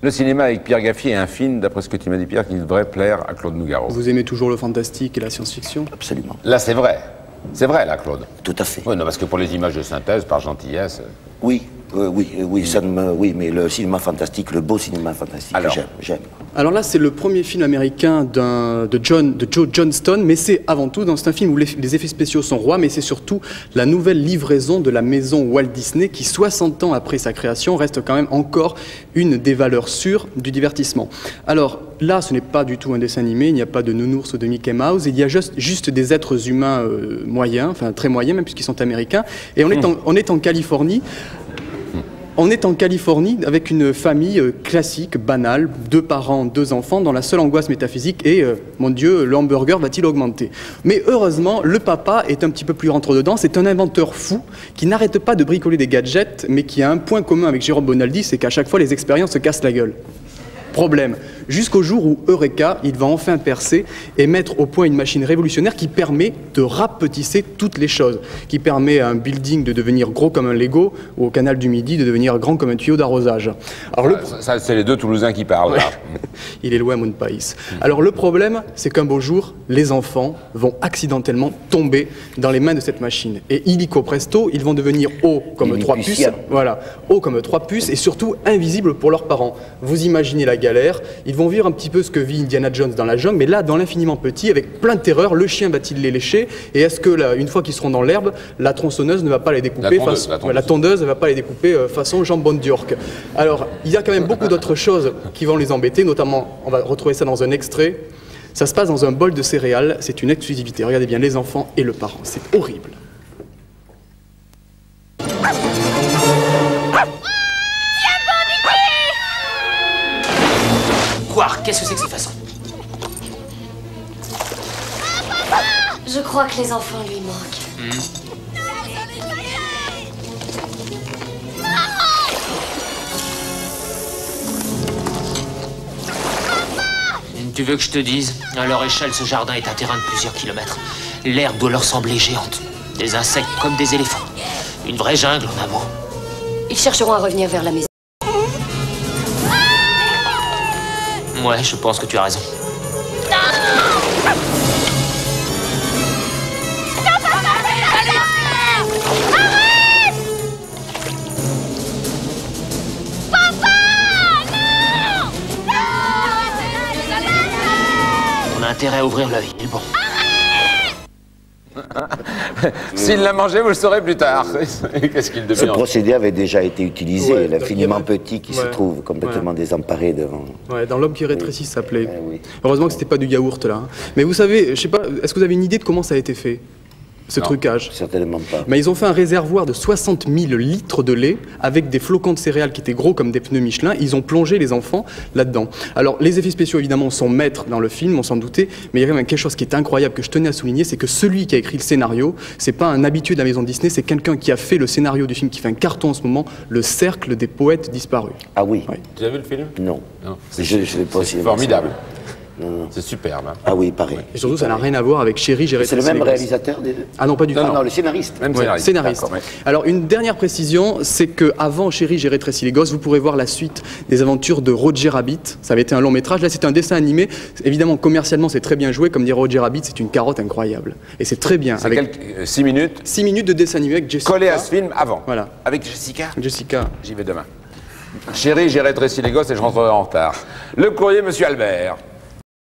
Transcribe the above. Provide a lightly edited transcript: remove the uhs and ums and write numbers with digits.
Le cinéma avec Pierre Gaffi est un film, d'après ce que tu m'as dit, Pierre, qui devrait plaire à Claude Nougaro. Vous aimez toujours le fantastique et la science-fiction? Absolument. Là, c'est vrai. C'est vrai, là, Claude. Tout à fait. Oui, non, parce que pour les images de synthèse, par gentillesse... Oui, oui, mais le cinéma fantastique, le beau cinéma fantastique, Alors. j'aime. Alors là, c'est le premier film américain de Joe Johnston, mais c'est avant tout, c'est un film où les effets spéciaux sont rois, mais c'est surtout la nouvelle livraison de la maison Walt Disney qui, 60 ans après sa création, reste quand même encore une des valeurs sûres du divertissement. Alors là, ce n'est pas du tout un dessin animé, il n'y a pas de nounours ou de Mickey Mouse, il y a juste des êtres humains moyens, enfin très moyens même puisqu'ils sont américains, et on est en Californie. On est en Californie avec une famille classique, banale, 2 parents, 2 enfants, dont la seule angoisse métaphysique est mon Dieu, le hamburger va-t-il augmenter? Mais heureusement, le papa est un petit peu plus rentre-dedans, c'est un inventeur fou qui n'arrête pas de bricoler des gadgets, mais qui a un point commun avec Jérôme Bonaldi, c'est qu'à chaque fois les expériences se cassent la gueule. Problème, jusqu'au jour où Eureka, il va enfin percer et mettre au point une machine révolutionnaire qui permet de rapetisser toutes les choses, qui permet à un building de devenir gros comme un Lego ou au canal du Midi de devenir grand comme un tuyau d'arrosage. Alors Ça, c'est les 2 Toulousains qui parlent, là. Il est loin, mon pays. Alors le problème, c'est qu'un beau jour, les enfants vont accidentellement tomber dans les mains de cette machine. Et illico presto, ils vont devenir hauts comme 3 puces. Voilà, hauts comme 3 puces et surtout invisibles pour leurs parents. Vous imaginez la galère, ils vont vivre un petit peu ce que vit Indiana Jones dans la jungle, mais là, dans l'infiniment petit, avec plein de terreur, le chien va-t-il les lécher? Et est-ce que, là, une fois qu'ils seront dans l'herbe, la tronçonneuse ne va pas les découper? La tondeuse ne va pas les découper façon jambon d'York. Alors, il y a quand même beaucoup d'autres choses qui vont les embêter, notamment, on va retrouver ça dans un extrait, ça se passe dans un bol de céréales, c'est une exclusivité. Regardez bien, les enfants et le parent, c'est horrible. Qu'est-ce que c'est que cette façon? Je crois que les enfants lui manquent. Tu veux que je te dise? À leur échelle, ce jardin est un terrain de plusieurs kilomètres. L'herbe doit leur sembler géante. Des insectes comme des éléphants. Une vraie jungle, en un mot. Ils chercheront à revenir vers la maison. Ouais, je pense que tu as raison. On a intérêt à ouvrir l'œil, il est bon. S'il l'a mangé, vous le saurez plus tard. Qu'est-ce qu'il devient? Ce procédé avait déjà été utilisé, l'infiniment petit qui se trouve complètement désemparé devant... Ouais, dans L'homme qui rétrécit, ça s'appelait. Oui. Heureusement que c'était pas du yaourt, là. Mais vous savez, je sais pas, est-ce que vous avez une idée de comment ça a été fait? Ce trucage. Certainement pas. Mais ils ont fait un réservoir de 60 000 litres de lait avec des flocons de céréales qui étaient gros comme des pneus Michelin. Ils ont plongé les enfants là-dedans. Alors, les effets spéciaux, évidemment, sont maîtres dans le film, on s'en doutait, mais il y a quand même quelque chose qui est incroyable que je tenais à souligner, c'est que celui qui a écrit le scénario, c'est pas un habitué de la maison Disney, c'est quelqu'un qui a fait le scénario du film qui fait un carton en ce moment, Le Cercle des poètes disparus. Ah oui. Ouais. Tu as vu le film? Non. Je vais pas essayer. Formidable. C'est superbe. Hein. Ah oui, pareil. Et surtout, ça n'a rien à voir avec Chéri, j'ai rétréci. C'est le même réalisateur des deux? Ah non, pas du tout. Non, le scénariste. Même Scénariste. Ouais. Alors, une dernière précision, c'est qu'avant Chéri, j'ai rétréci les gosses, vous pourrez voir la suite des aventures de Roger Rabbit. Ça avait été un long métrage. Là, c'est un dessin animé. Évidemment, commercialement, c'est très bien joué. Comme dit Roger Rabbit, c'est une carotte incroyable. Et c'est très bien. C'est 6 minutes 6 minutes de dessin animé avec Jessica. collé à ce film avant. Voilà. Avec Jessica? Jessica. J'y vais demain. Chérie, j'ai rétréci les gosses et je rentrerai en retard. Le courrier, monsieur Albert.